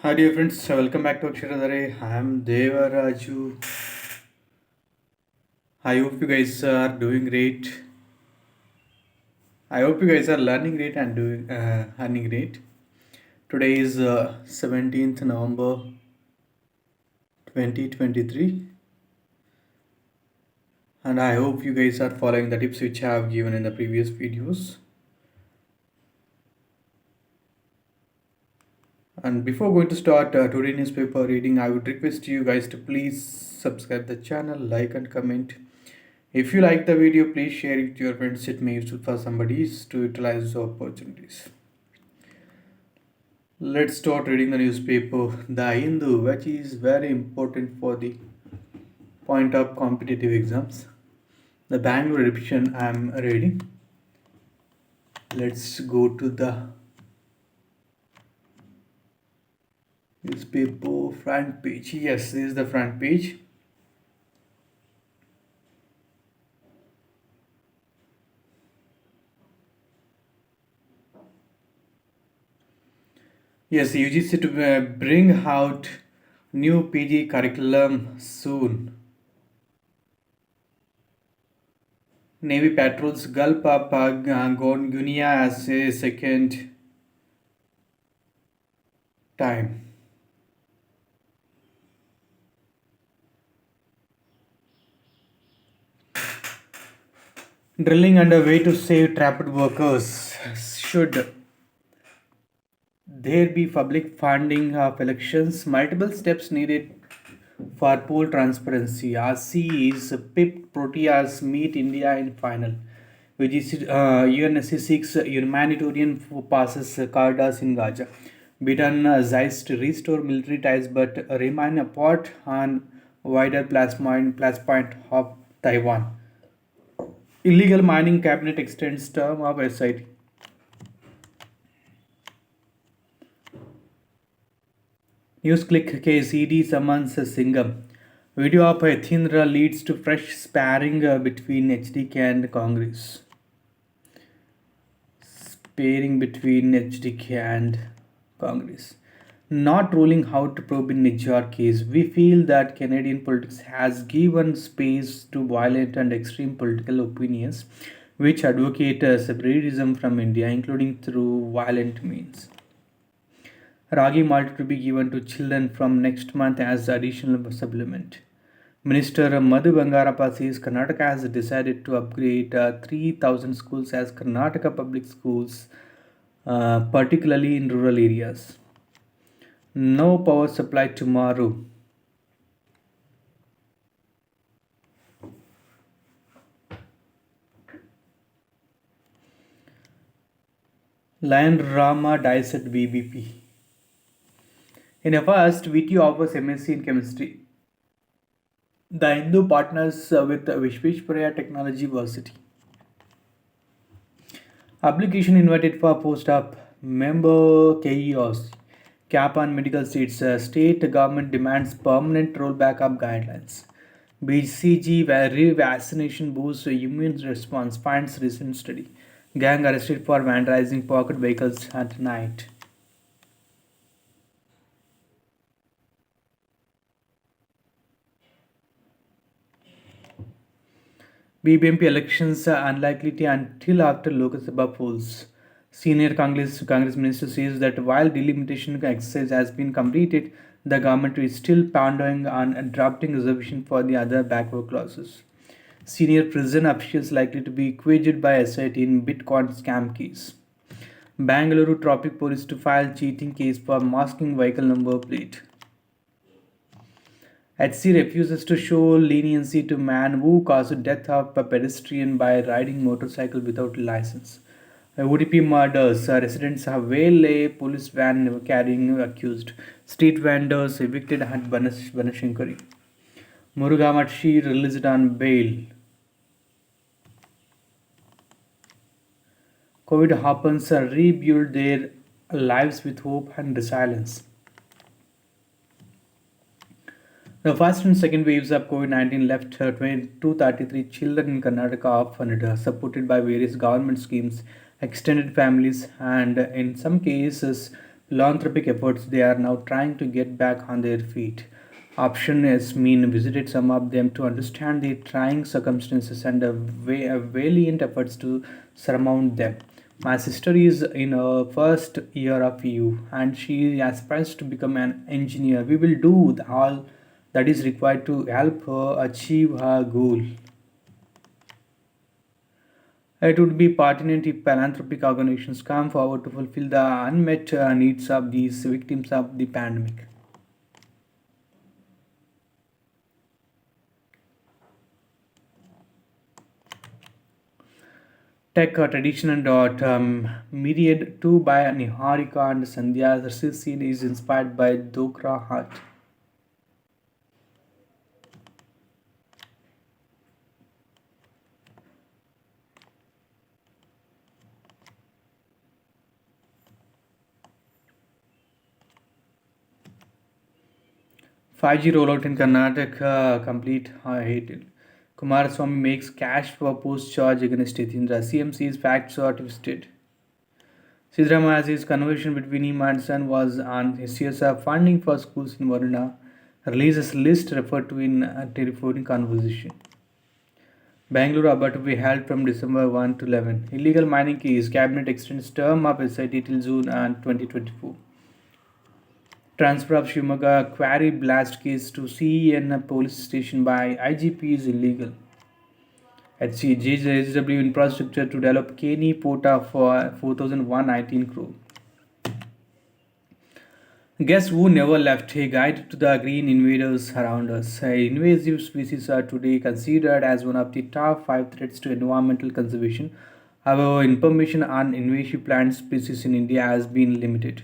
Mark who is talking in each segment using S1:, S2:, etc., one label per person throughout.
S1: Hi dear friends, welcome back to Aksharadhare. I am Deva Raju. I hope you guys are doing great. I hope you guys are learning great and doing earning great. Today is 17th November 2023, and I hope you guys are following the tips which I have given in the previous videos. And before going to start today's newspaper reading, I would request you guys to please subscribe the channel, like and comment. If you like the video, please share it to your friends. It may be useful for somebody to utilize the opportunities. Let's start reading the newspaper. The Hindu, which is very important for the point of competitive exams. The Bangalore edition I am reading. Let's go to the newspaper front page. Yes, this is the front page. Yes, UGC to bring out new PG curriculum soon. Navy patrols Gulf of Guinea as a second time. Drilling underway to save trapped workers. Should there be public funding of elections? Multiple steps needed for poll transparency. RCE's PIP Proteas meet India in final. UNSC seeks humanitarian passes corridors in Gaza. Biden Zeiss to restore military ties but remain apart on wider plus point of Taiwan. Illegal mining cabinet extends term of SIT. NewsClick case ED summons Singham. Video of Athindra leads to fresh sparring between HDK and Congress. Sparring between HDK and Congress. Not ruling out to probe in Nijjar case, we feel that Canadian politics has given space to violent and extreme political opinions which advocate separatism from India, including through violent means. Ragi malt to be given to children from next month as additional supplement. Minister Madhu Bangarappa says Karnataka has decided to upgrade 3,000 schools as Karnataka public schools, particularly in rural areas. No power supply tomorrow. Lion Rama dies at BBP. In a first, VT offers MSc in chemistry. The Hindu partners with Vishveshwaraya Technology University. Application invited for post-op member chaos. Cap on medical seats. State government demands permanent rollback of guidelines. BCG revaccination boosts immune response, finds recent study. Gang arrested for vandalizing pocket vehicles at night. BBMP elections are unlikely until after Lok Sabha polls. Senior Congress minister says that while delimitation exercise has been completed, the government is still pondering on drafting resolution for the other backward clauses. Senior prison officials likely to be equated by SIT in Bitcoin scam case. Bangalore traffic police to file cheating case for masking vehicle number plate. HC refuses to show leniency to man who caused death of a pedestrian by riding motorcycle without license. ODP murders. Residents have a police van carrying accused. Street vendors evicted at Banashankari. Murugamatshi released on bail. COVID happens rebuild their lives with hope and resilience. The first and second waves of COVID 19 left 233 children in Karnataka orphaned, supported by various government schemes, extended families, and in some cases, philanthropic efforts, they are now trying to get back on their feet. Option has mean visited some of them to understand the trying circumstances and a valiant efforts to surmount them. My sister is in her first year of EU and she aspires to become an engineer. We will do all that is required to help her achieve her goal. It would be pertinent if philanthropic organizations come forward to fulfill the unmet needs of these victims of the pandemic. Tech tradition dot Myriad 2 by Niharika and Sandhya. The scene is inspired by Dokra Hat. 5G rollout in Karnataka complete hated. Kumaraswamy makes cash for post charge against Hitindra. CMC's facts are twisted. Siddharamaia's conversation between him and son was on CSR funding for schools in Varuna. Releases list referred to in a telephone conversation. Bangalore about to be held from December 1 to 11. Illegal mining case. Cabinet extends term of SIT till June and 2024. Transfer of Shimoga quarry blast case to CEN police station by IGP is illegal. At JSW infrastructure to develop Keni Pota for 4119 crore. Guess who never left? A guide to the green invaders around us. Invasive species are today considered as one of the top 5 threats to environmental conservation. However, information on invasive plant species in India has been limited.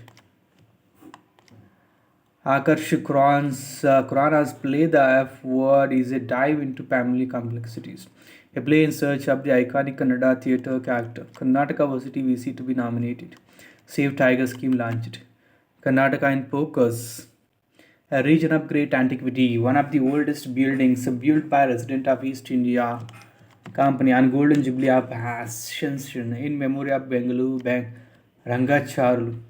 S1: Akarsh Khurana's play The F Word is a dive into family complexities. A play in search of the iconic Kannada theatre character. Karnataka Varsity VC to be nominated. Save Tiger scheme launched. Karnataka in Focus. A region of great antiquity, one of the oldest buildings built by resident of East India Company on Golden Jubilee of Ascension in memory of Bengaluru Rangacharlu.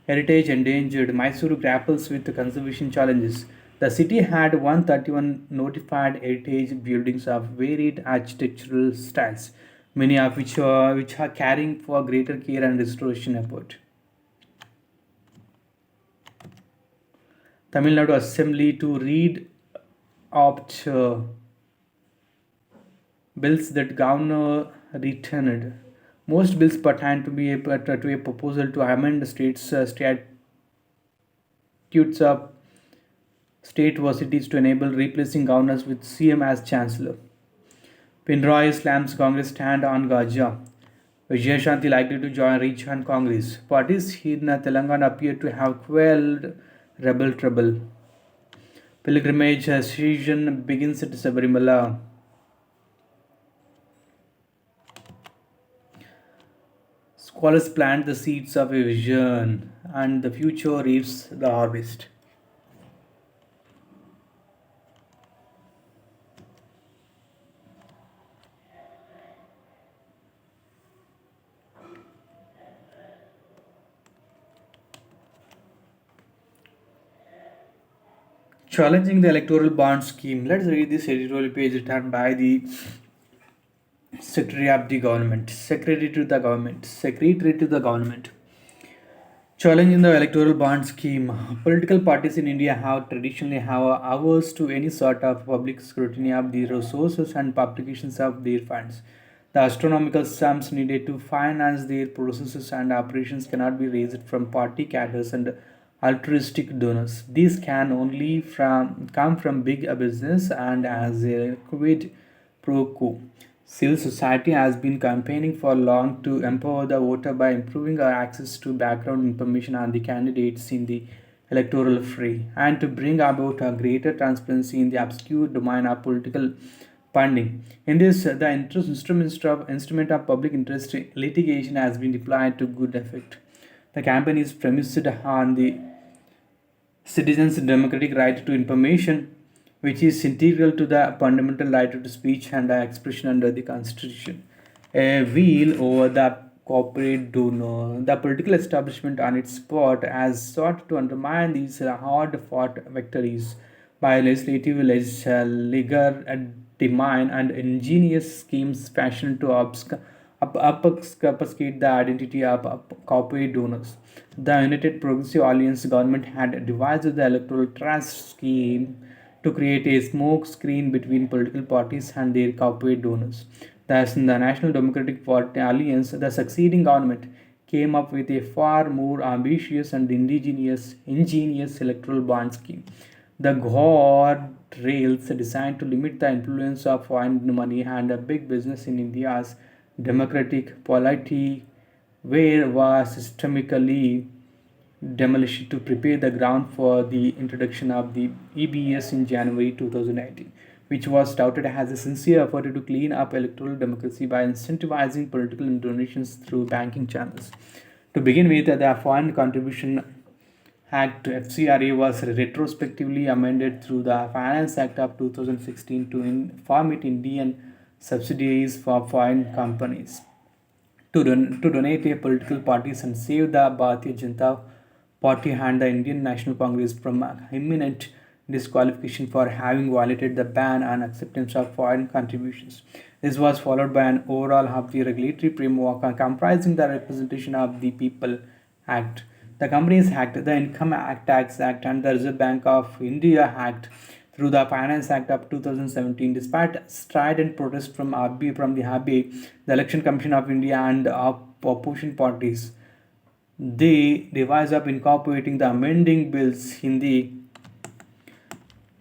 S1: Heritage endangered, Mysuru grapples with the conservation challenges. The city had 131 notified heritage buildings of varied architectural styles, many of which are carrying for greater care and restoration effort. Tamil Nadu Assembly to read opt bills that governor returned. Most bills pertain to a proposal to amend the state's statutes of state universities to enable replacing governors with CM as chancellor. Pinroy slams Congress stand on Gaja. Vijayashanti likely to rejoin Congress. Parties in Telangana appear to have quelled rebel trouble. Pilgrimage season begins at Sabarimala. Scholars plant the seeds of a vision, and the future reaps the harvest. Challenging the electoral bond scheme. Let's read this editorial page written by the Secretary to the Government. Challenging the electoral bond scheme. Political parties in India have traditionally have averse to any sort of public scrutiny of the resources and publications of their funds. The astronomical sums needed to finance their processes and operations cannot be raised from party cadres and altruistic donors. These can only come from big business and as a quid pro quo. Civil society has been campaigning for long to empower the voter by improving our access to background information on the candidates in the electoral fray and to bring about a greater transparency in the obscure domain of political funding. In this, the instrument of public interest litigation has been deployed to good effect. The campaign is premised on the citizens' democratic right to information, which is integral to the fundamental right to speech and expression under the Constitution. A wheel over the corporate donor. The political establishment on its part has sought to undermine these hard-fought victories by legislative legal demand and ingenious schemes fashioned to obfuscate the identity of corporate donors. The United Progressive Alliance government had devised the electoral trust scheme to create a smoke screen between political parties and their corporate donors. Thus, in the National Democratic Party Alliance, the succeeding government came up with a far more ambitious and ingenious electoral bond scheme. The guardrails designed to limit the influence of foreign money and a big business in India's democratic polity was systemically demolished to prepare the ground for the introduction of the EBS in January 2019, which was touted as a sincere effort to clean up electoral democracy by incentivizing political donations through banking channels. To begin with, the Foreign Contribution Act FCRA was retrospectively amended through the Finance Act of 2016 to permit Indian subsidiaries for foreign companies to donate to political parties and save the Bharatiya Janata Party and the Indian National Congress from imminent disqualification for having violated the ban on acceptance of foreign contributions. This was followed by an overhaul of the regulatory framework comprising the Representation of the People Act, the Companies Act, the Income Tax Act, and the Reserve Bank of India Act through the Finance Act of 2017. Despite strident protest from the RBI, the Election Commission of India, and opposition parties, they devised up incorporating the amending bills in the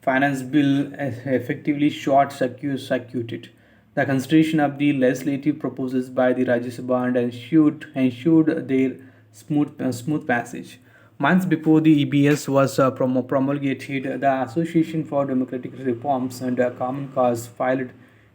S1: finance bill effectively short-circuited the consideration of the legislative proposals by the Rajya Sabha and ensured their smooth passage. Months before the EBS was promulgated, the Association for Democratic Reforms and Common Cause filed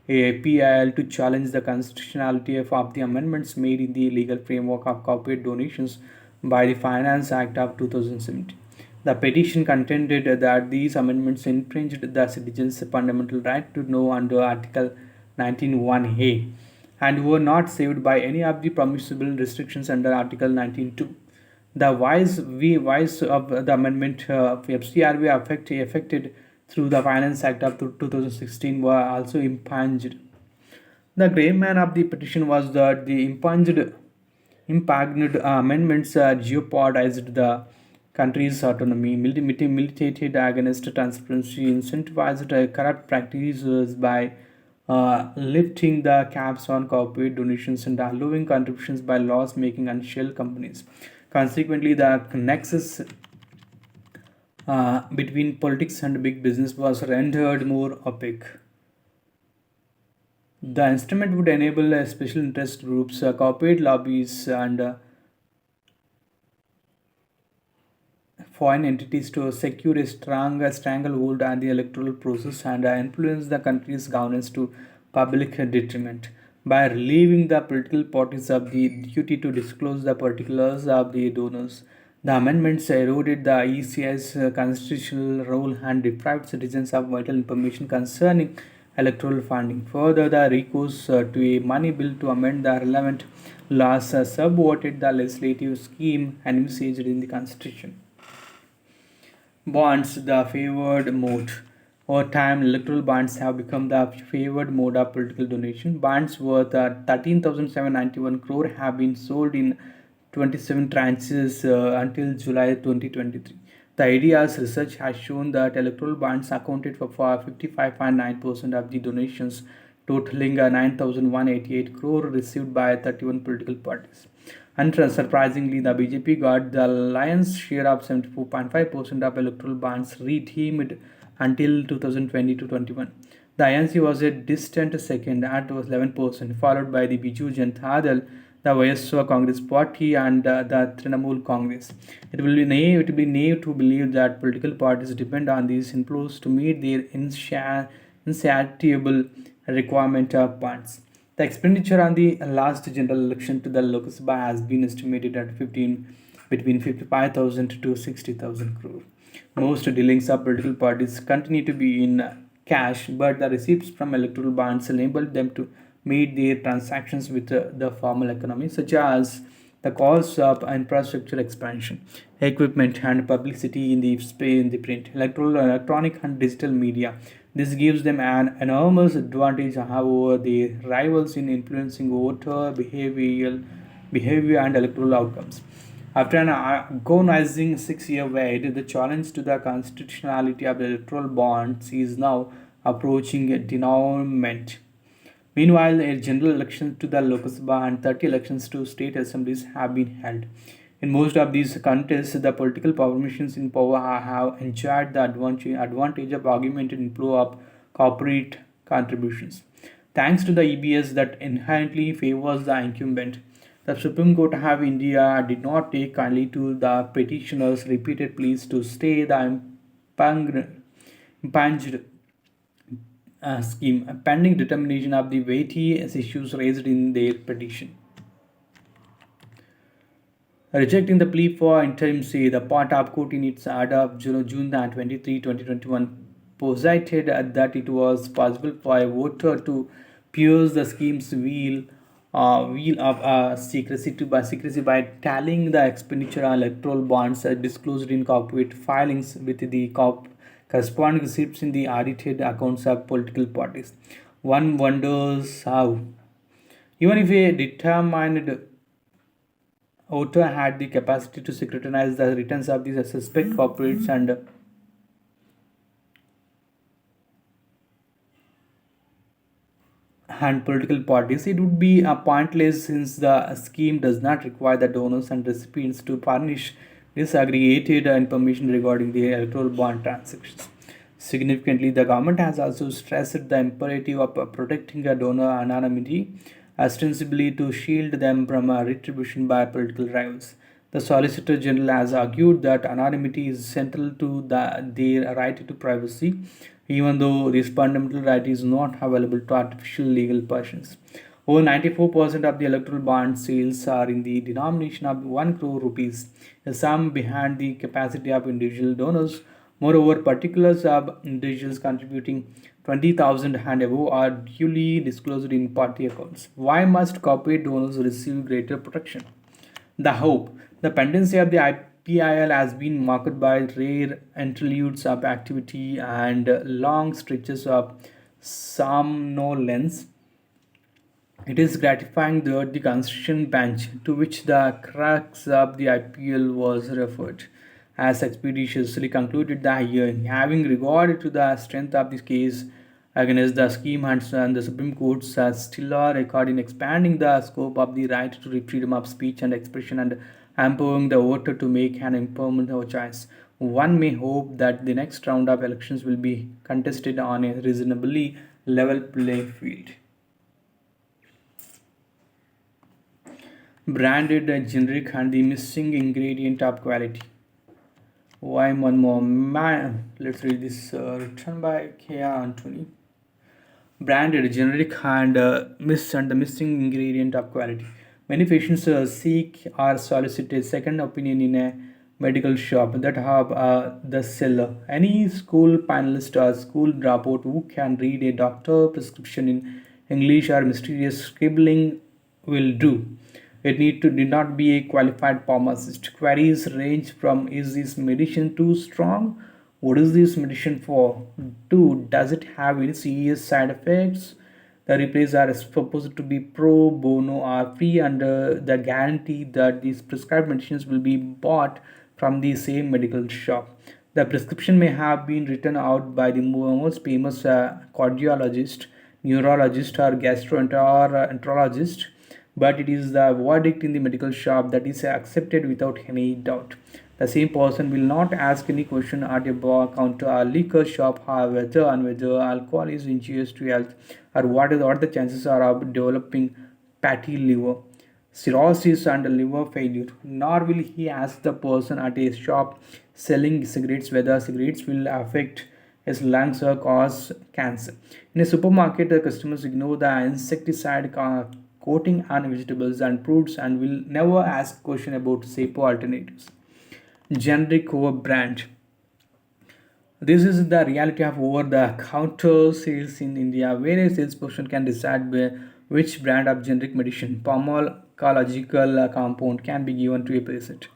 S1: a PIL to challenge the constitutionality of the amendments made in the legal framework of corporate donations by the Finance Act of 2017. The petition contended that these amendments infringed the citizens' fundamental right to know under Article 19(1)(a) and were not saved by any of the permissible restrictions under Article 19(2). The wise of the amendment of FCRB affected through the Finance Act of 2016 were also impunged. The gravamen of the petition was that the impugned amendments jeopardized the country's autonomy, militated against transparency, incentivized corrupt practices by lifting the caps on corporate donations and allowing contributions by laws making and shell companies. Consequently, the nexus between politics and big business was rendered more opaque. The instrument would enable special interest groups, corporate lobbies, and foreign entities to secure a strong stranglehold on the electoral process and influence the country's governance to public detriment. By relieving the political parties of the duty to disclose the particulars of the donors, the amendments eroded the ECI's constitutional role and deprived citizens of vital information concerning electoral funding. Further, the recourse to a money bill to amend the relevant laws subverted the legislative scheme envisaged in the Constitution. Bonds, the favored mode. Over time, electoral bonds have become the favored mode of political donation. Bonds worth 13,791 crore have been sold in 27 tranches until July 2023. The IDEA's research has shown that electoral bonds accounted for 55.9% of the donations, totaling 9,188 crore received by 31 political parties. Unsurprisingly, the BJP got the lion's share of 74.5% of electoral bonds redeemed until 2020 to 21. The INC was a distant second at 11%, followed by the Biju Janata Dal, the YSR Congress Party, and the Trinamool Congress. It will be naive to believe that political parties depend on these inflows to meet their insatiable requirement of funds. The expenditure on the last general election to the Lok Sabha has been estimated at between 55,000 to 60,000 crore. Most dealings of political parties continue to be in cash, but the receipts from electoral bonds enabled them to made their transactions with the formal economy, such as the cost of infrastructure expansion, equipment, and publicity in the print, electronic, and digital media. This gives them an enormous advantage over their rivals in influencing voter behavior and electoral outcomes. After an agonizing 6 year wait, the challenge to the constitutionality of the electoral bonds is now approaching a denouement. Meanwhile, a general election to the Lok Sabha and 30 elections to state assemblies have been held. In most of these contests, the political formations in power have enjoyed the advantage of augmented inflow of corporate contributions. Thanks to the EBS that inherently favors the incumbent, the Supreme Court of India did not take kindly to the petitioners' repeated pleas to stay the impunged scheme pending determination of the weighty issues raised in their petition. Rejecting the plea for interim stay, the Punjab court in its order of June 23, 2021 posited that it was possible for a voter to pierce the scheme's wheel of secrecy by tallying the expenditure on electoral bonds disclosed in corporate filings with the corresponding receipts in the audited accounts of political parties. One wonders how, even if a determined voter had the capacity to scrutinize the returns of these suspect corporates and political parties, it would be pointless since the scheme does not require the donors and recipients to furnish disaggregated information regarding the electoral bond transactions. Significantly, the government has also stressed the imperative of protecting a donor anonymity, ostensibly to shield them from retribution by political rivals. The Solicitor General has argued that anonymity is central to their right to privacy, even though this fundamental right is not available to artificial legal persons. Over 94% of the electoral bond sales are in the denomination of 1 crore rupees, a sum behind the capacity of individual donors. Moreover, particulars of individuals contributing 20,000 and above are duly disclosed in party accounts. Why must corporate donors receive greater protection? The hope. The pendency of the IPIL has been marked by rare interludes of activity and long stretches of somnolence. It is gratifying that the Constitution Bench, to which the crux of the IPL was referred, has expeditiously concluded the hearing, having regard to the strength of this case against the scheme and the Supreme Court's stellar record in expanding the scope of the right to freedom of speech and expression and empowering the voter to make an informed choice. One may hope that the next round of elections will be contested on a reasonably level playing field. Branded generic and the missing ingredient of quality. Why one more man? Let's read this written by Kea Anthony. Branded generic and the missing ingredient of quality. Many patients seek or solicit a second opinion in a medical shop that have the seller. Any school panelist or school dropout who can read a doctor prescription in English or mysterious scribbling will do. Need not be a qualified pharmacist. Queries range from: is this medicine too strong? What is this medicine for? To does it have any serious side effects? The replies are supposed to be pro bono or free under the guarantee that these prescribed medicines will be bought from the same medical shop. The prescription may have been written out by the most famous cardiologist, neurologist, or gastroenterologist, but it is the verdict in the medical shop that is accepted without any doubt. The same person will not ask any question at a bar counter or liquor shop whether alcohol is injurious to health or what the chances are of developing fatty liver, cirrhosis, and liver failure. Nor will he ask the person at a shop selling cigarettes whether cigarettes will affect his lungs or cause cancer. In a supermarket, the customers ignore the insecticide coating on vegetables and fruits and will never ask question about safer alternatives. Generic over brand. This is the reality of over the counter sales in India, where a salesperson can decide which brand of generic medicine, pharmacological compound can be given to a patient.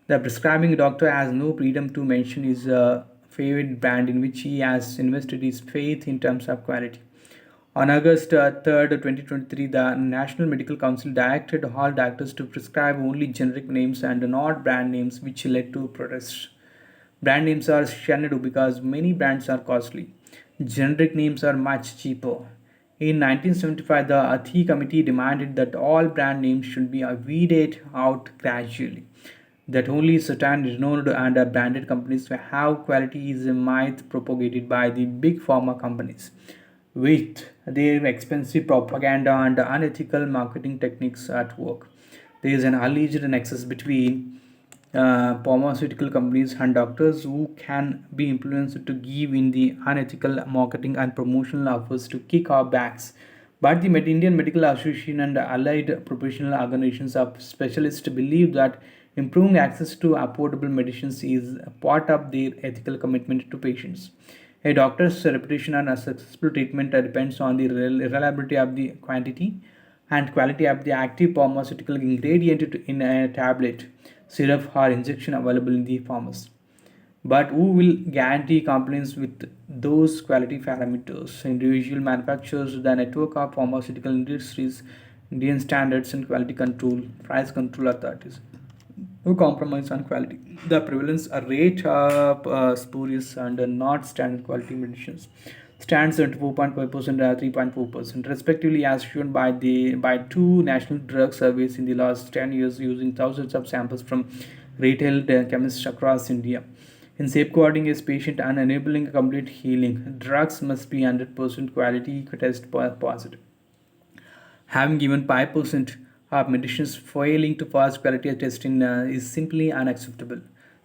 S1: The prescribing doctor has no freedom to mention his favorite brand in which he has invested his faith in terms of quality. On August 3rd, 2023, the National Medical Council directed all doctors to prescribe only generic names and not brand names, which led to protests. Brand names are shunned because many brands are costly. Generic names are much cheaper. In 1975, the Athi Committee demanded that all brand names should be weeded out gradually. That only certain renowned and branded companies have quality is a myth propagated by the big pharma companies with their expensive propaganda and unethical marketing techniques at work. There is an alleged nexus between pharmaceutical companies and doctors who can be influenced to give in the unethical marketing and promotional offers to kick our backs. But the Indian Medical Association and allied professional organizations of specialists believe that improving access to affordable medicines is a part of their ethical commitment to patients. A doctor's reputation and a successful treatment depends on the reliability of the quantity and quality of the active pharmaceutical ingredient in a tablet, syrup, or injection available in the pharmacy. But who will guarantee compliance with those quality parameters? Individual manufacturers, the network of pharmaceutical industries, Indian standards and quality control, price control authorities who compromise on quality. The prevalence rate of spurious and not standard quality medicines stands at 4.5% and 3.4% respectively, as shown by two national drug surveys in the last 10 years using thousands of samples from retail chemists across India. In safeguarding a patient and enabling a complete healing, drugs must be 100% quality test positive. Having given 5% of medicines failing to pass quality testing is simply unacceptable.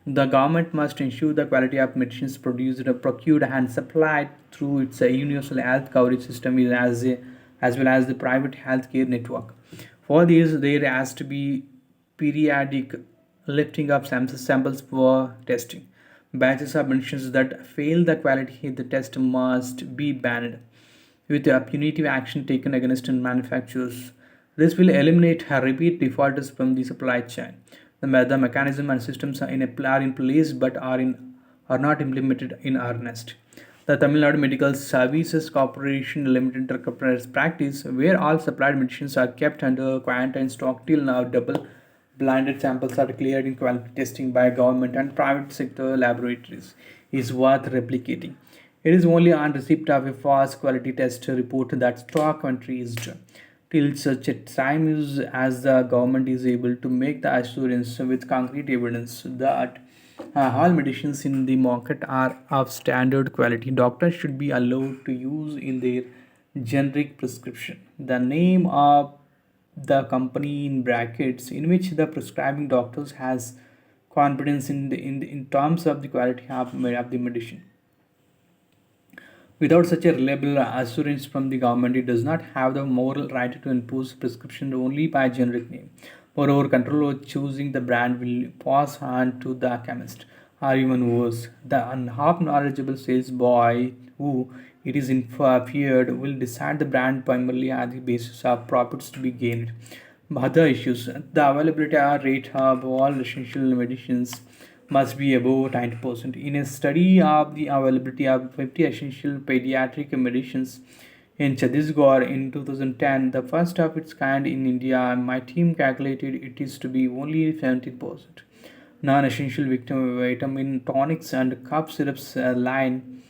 S1: The government must ensure the quality of medicines produced, procured, and supplied through its universal health coverage system as well as the private healthcare network. For this, there has to be periodic lifting of samples for testing. Batches of medicines that fail the quality of the test must be banned with a punitive action taken against manufacturers. This will eliminate repeat defaulters from the supply chain. The mechanism and systems are in place but are not implemented in earnest. The Tamil Nadu Medical Services Corporation Limited recognizes practice where all supplied medicines are kept under quarantine stock till now. Double blinded samples are cleared in quality testing by government and private sector laboratories is worth replicating. It is only on receipt of a fast quality test report that stock entry is done. Till such a time as the government is able to make the assurance with concrete evidence that all medicines in the market are of standard quality, doctors should be allowed to use in their generic prescription the name of the company in brackets in which the prescribing doctors has confidence in terms of the quality of the medicine. Without such a reliable assurance from the government, it does not have the moral right to impose prescription only by generic name. Moreover, control over choosing the brand will pass on to the chemist, or even worse, the half knowledgeable sales boy who it is feared will decide the brand primarily on the basis of profits to be gained. Other issues, the availability rate of all essential medicines must be above 90%. In a study of the availability of 50 essential pediatric medicines in Chhattisgarh in 2010, the first of its kind in India, my team calculated it is to be only 17%. Non-essential vitamin tonics and cough syrups line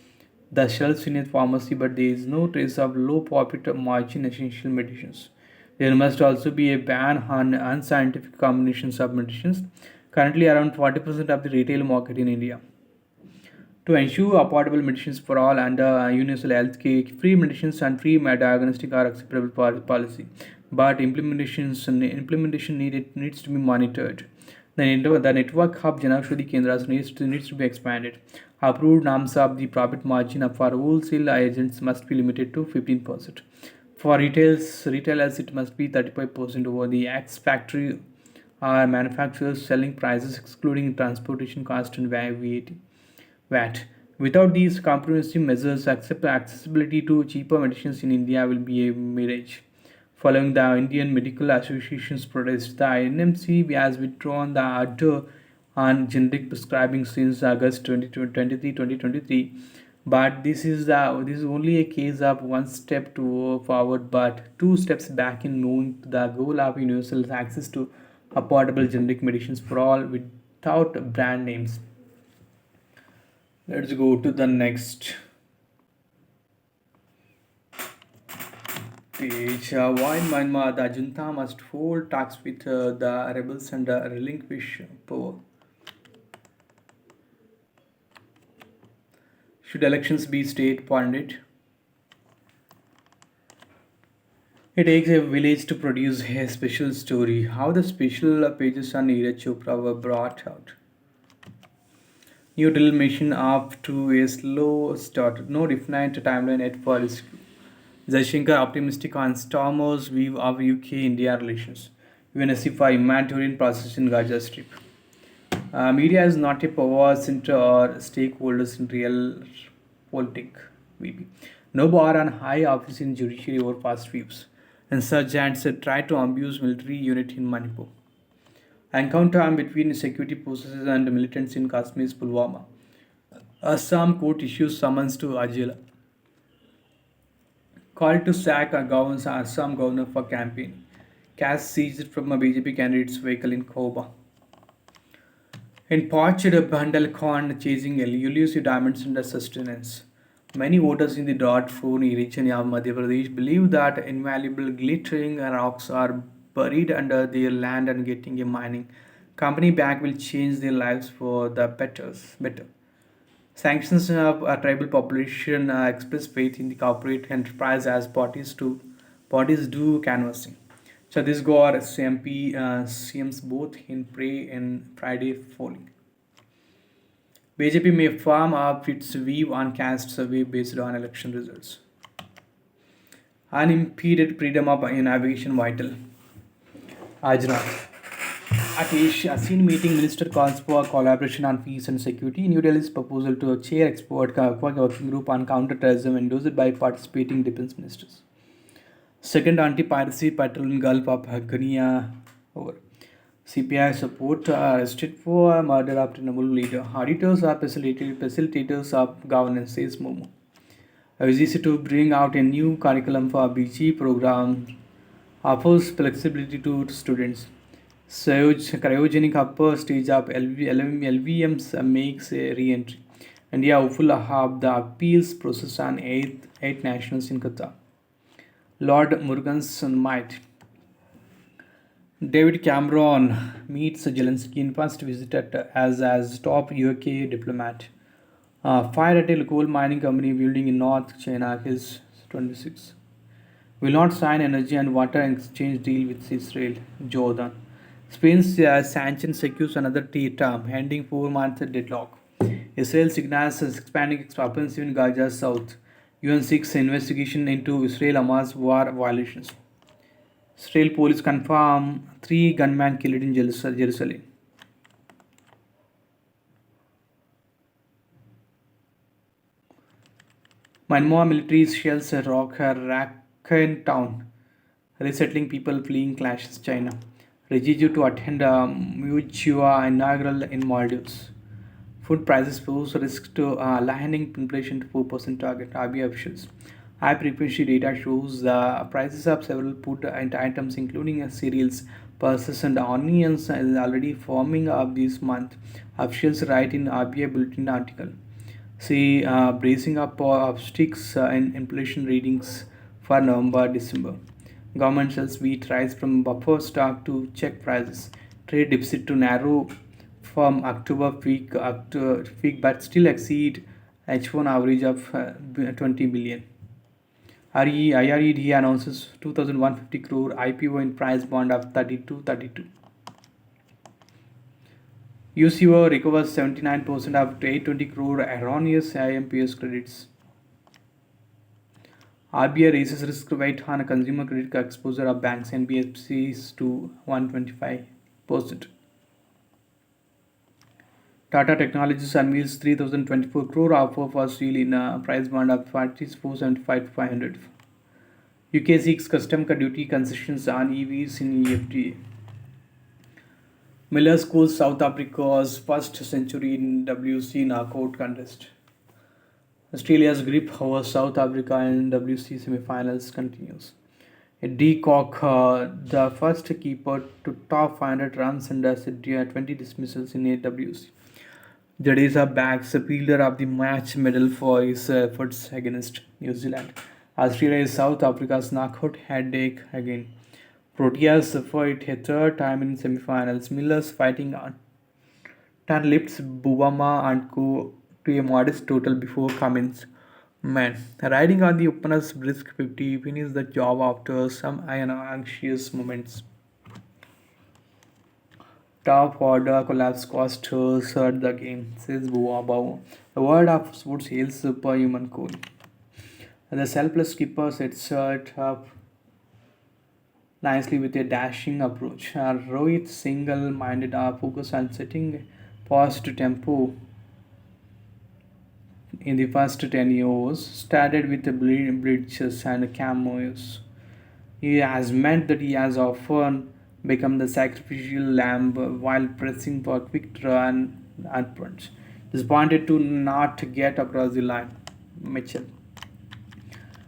S1: the shelves in a pharmacy, but there is no trace of low profit margin essential medicines. There must also be a ban on unscientific combinations of medicines, currently around 40% of the retail market in India. To ensure affordable medicines for all under universal health care, free medicines and free diagnostic are acceptable policy, but implementation needs to be monitored. The network of Janaushadhi Kendras needs to be expanded. Approved norms of the profit margin for wholesale agents must be limited to 15%. For retailers, it must be 35% over the X factory or manufacturers selling prices excluding transportation cost and VAT. Without these comprehensive measures, accessibility to cheaper medicines in India will be a mirage. Following the Indian Medical Association's protest, the NMC has withdrawn the order on generic prescribing since August 2023. But this is only a case of one step forward, but two steps back in moving to the goal of universal access to affordable generic medicines for all without brand names. Let's go to the next page. Why in Myanmar the junta must hold talks with the rebels and relinquish power? Should elections be state funded? It takes a village to produce a special story. How the special pages on Neeraj Chopra were brought out. New drill mission off to a slow start. No definite timeline yet for this. Jaishankar optimistic on Storm's view of UK-India relations. UNSC for humanitarian process in Gaza Strip. Media is not a power center or stakeholders in real politics. Maybe. No bar on high office in judiciary over past views. Insurgents try to abuse military unit in Manipur. Encounter between security forces and militants in Kashmir's Pulwama. Assam court issues summons to Ajela. Call to sack a governor's Assam governor for campaign. Cash seized from a BJP candidate's vehicle in Koba. In Poached Bundelkhand chasing elusive diamonds under sustenance. Many voters in the drought-prone region of Madhya Pradesh believe that invaluable glittering rocks are buried under their land and getting a mining company back will change their lives for the better. Sanctions of a tribal population express faith in the corporate enterprise as parties do canvassing. Chhattisgarh MP CMs both in pray and Friday falling. BJP may firm up its view on caste survey based on election results. Unimpeded freedom of navigation vital. Ajnath. At ASEAN meeting, Minister calls for collaboration on peace and security. New Delhi's proposal to chair export working group on counter-terrorism endorsed by participating defense ministers. Second anti-piracy patrol in Gulf of Guinea over. CPI support arrested for murder of Trinamool leader. Auditors are facilitators of governance, says Momo. UGC to bring out a new curriculum for BG program offers flexibility to students. Cryogenic upper stage of LVMs makes a re-entry. India hopeful of the appeals process on eight nationals in Qatar. Lord Murugan's might. David Cameron meets Zelensky in first visit as top UK diplomat. Fire at a coal mining company building in North China is 26. Will not sign energy and water exchange deal with Israel. Jordan. Spain's sanction secures another term, ending 4-month deadlock. Israel signals expanding its offensive in Gaza South. UN seeks investigation into Israel-Hamas war violations. Israel police confirm 3 gunmen killed in Jerusalem. Myanmar military shells Rakhine town, resettling people fleeing clashes China. Regiu to attend Mutua inaugural in Maldives. Food prices pose risk to aligning inflation to 4% target, RBI officials. High frequency data shows the prices of several food items, including cereals, pulses, and onions, is already forming up this month. Officials write in RBI bulletin article. See, bracing up of sticks in inflation readings for November, December. Government sells wheat rise from buffer stock to check prices. Trade deficit to narrow from October peak but still exceed H1 average of 20 billion. IRED announces 2150 crore IPO in price bond of 32. UCO recovers 79% of 820 crore erroneous IMPS credits. RBI raises risk weight on a consumer credit exposure of banks NBFCs to 125%. Tata Technologies unveils 3024 crore offer for steel in a price band of 475 to 500. UK seeks custom duty concessions on EVs in FTA. Miller schools South Africa's first century in WC knockout contest. Australia's grip over South Africa in WC semi-finals continues. De Kock, the first keeper to top 500 runs and 20 dismissals in AWC. Jadeja bags a fielder of the match medal for his efforts against New Zealand. Australia is South Africa's knockout headache again. Proteas fight a third time in semi-finals. Miller's fighting on Tan lifts Bubama and Co to a modest total before Cummins. Man, riding on the opener's brisk 50 finished the job after some anxious moments. Top order collapse cost hurt the game, says Bubama. The word of sports hails superhuman cool. The selfless skipper sets it up nicely with a dashing approach. Rohit single-minded focus on setting fast tempo in the first 10 years, started with the bridges and cameos. He has meant that he has often become the sacrificial lamb while pressing for quick run and punch. Disappointed to not get across the line. Mitchell.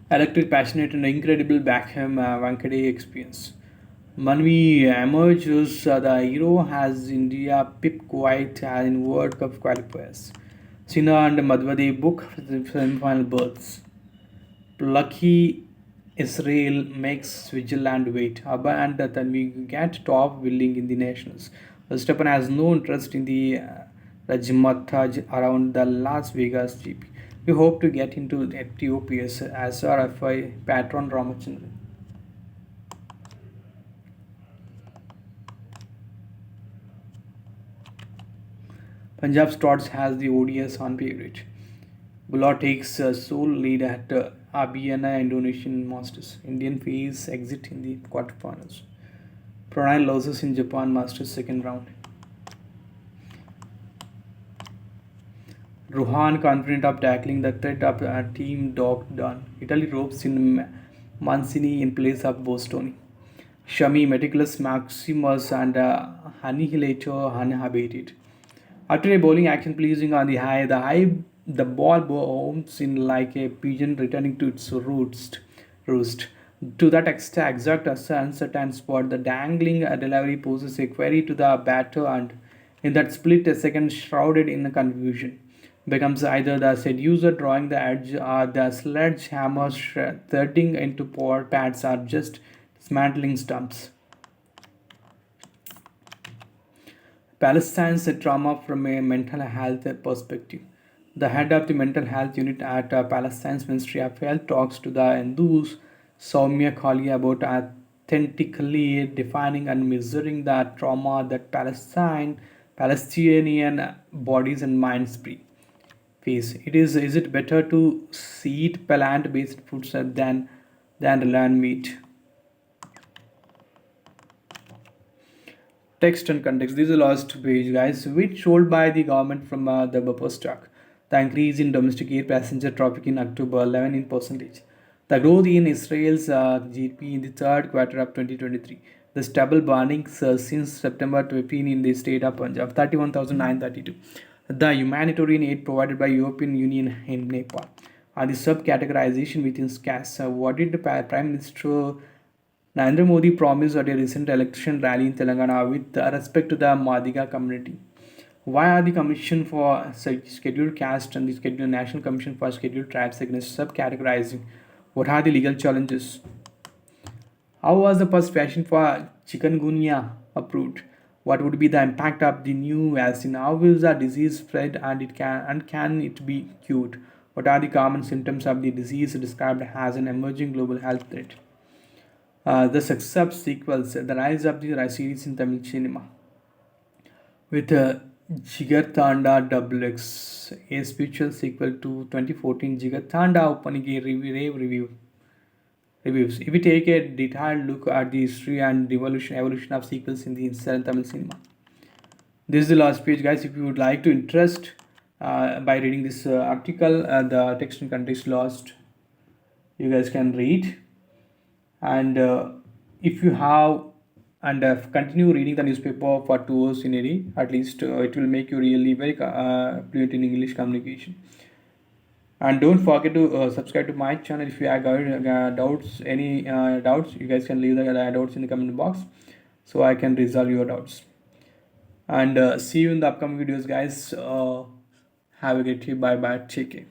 S1: Electric, passionate, and incredible Beckham Wankhede experience. Manvi emerges the hero has India pip quite in World Cup qualifiers. Sina and Madhwade book semi-final berths. Lucky Israel makes Switzerland wait. Abba and Tanvi get top billing in the nationals. Verstappen has no interest in the Rajmataj around the Las Vegas GP. We hope to get into Ethiopia's as RFI patron Ramachandran. Punjab starts has the ODS on favorite. Bulla takes a sole lead at Abiyana Indonesian Masters. Indian face exit in the quarterfinals. Pranay loses in Japan Masters second round. Rohan confident of tackling the threat of team dog done. Italy ropes in Mancini in place of Bostoni. Shami meticulous Maximus and Annihilator unabated. After a bowling action pleasing on the ball bounces in like a pigeon returning to its roost. To that exact uncertain spot, the dangling delivery poses a query to the batter, and in that split a second, shrouded in confusion, becomes either the seducer drawing the edge or the sledgehammer threading into poor pads or just dismantling stumps. Palestine's trauma from a mental health perspective. The head of the mental health unit at Palestine's Ministry of Health talks to the Hindus, Soumya Kali, about authentically defining and measuring the trauma that Palestinian bodies and minds face. Is it better to eat plant-based foods than learn meat? Text and context. This is the last page, guys. Which sold by the government from the bumper stock. The increase in domestic air passenger traffic in October 11 in percentage. The growth in Israel's GDP in the third quarter of 2023. The stable burnings since September 15 in the state of Punjab 31,932. The humanitarian aid provided by European Union in Nepal. The subcategorization within SCAS. What did the Prime Minister Narendra Modi promised at a recent election rally in Telangana with respect to the Madiga community? Why are the Commission for Scheduled Caste and the National Commission for Scheduled Tribes against subcategorizing? What are the legal challenges? How was the first vaccine for chikungunya approved? What would be the impact of the new vaccine? How will the disease spread and can it be cured? What are the common symptoms of the disease described as an emerging global health threat? The success sequels, the rise of the series in Tamil cinema, with Jigarthanda Double X, a spiritual sequel to 2014 Jigarthanda opening a rave reviews. If we take a detailed look at the history and evolution of sequels in the Tamil cinema, this is the last page, guys. If you would like to interest by reading this article, the text and context lost, you guys can read. And if you have and continue reading the newspaper for 2 hours in a day at least, it will make you really very fluent in English communication. And don't forget to subscribe to my channel. If you have got doubts, any doubts, you guys can leave the doubts in the comment box so I can resolve your doubts. And see you in the upcoming videos, guys. Have a great day. Bye bye. Take care.